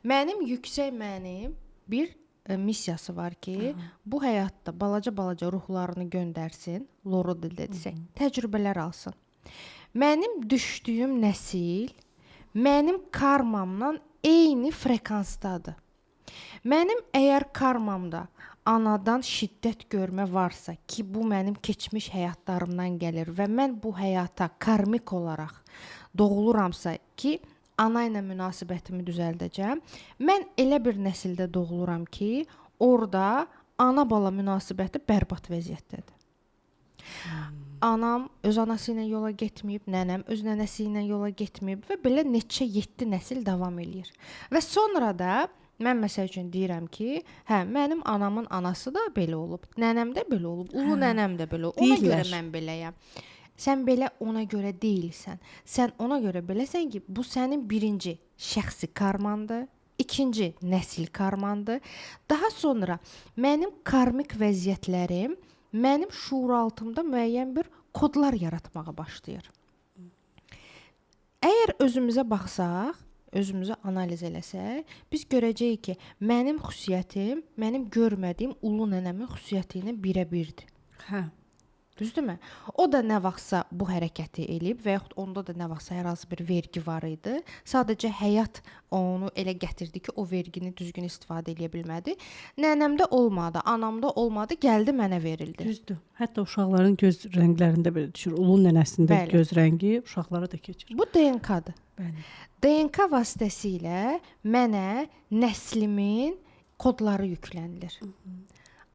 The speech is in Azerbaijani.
Mənim yüksək mənim bir missiyası var ki, bu həyatda balaca ruhlarını göndərsin, loro dildə desək, təcrübələr alsın. Mənim düşdüyüm nəsil mənim karmamla eyni frekansdadır. Mənim əgər karmamda anadan şiddət görmə varsa ki, bu mənim keçmiş həyatlarımdan gəlir və mən bu həyata karmik olaraq doğuluramsa ki, ana ilə münasibətimi düzəldəcəm. Mən elə bir nəsildə doğuluram ki, orada ana-bala münasibəti bərbad vəziyyətdədir. Anam öz anası ilə yola getməyib, nənəm öz nənəsi ilə yola getməyib və belə neçə 7 nəsil davam eləyir. Və sonra da mən məsəl üçün deyirəm ki, hə, mənim anamın anası da belə olub, nənəm də belə olub, ulu nənəm də belə olub. Ona görə mən beləyəm. Sən belə ona görə deyilsən. Sən ona görə beləsən ki, bu sənin birinci şəxsi karmandır, ikinci nəsil karmandır. Daha sonra mənim karmik vəziyyətlərim mənim şuuraltımda müəyyən bir kodlar yaratmağa başlayır. Əgər özümüzə baxsaq, özümüzü analiz eləsək, biz görəcəyik ki, mənim xüsusiyyətim, mənim görmədiyim ulu nənəmin xüsusiyyəti ilə birə-birdir. Hə. Düzdürmü? O da nə vaxtsa bu hərəkəti eləyib və yaxud onda da nə vaxtsa hər hansı bir vergi var idi. Sadəcə həyat onu elə gətirdi ki, o vergini düzgün istifadə edə bilmədi. Nənəmdə olmadı, anamda olmadı, gəldi mənə verildi. Düzdür. Hətta uşaqların göz rənglərində belə düşür. Ulu nənəsində Bəli. göz rəngi uşaqlara da keçir. Bu DNK-dır. Bəli. DNK vasitəsilə mənə nəslimin kodları yüklənilir.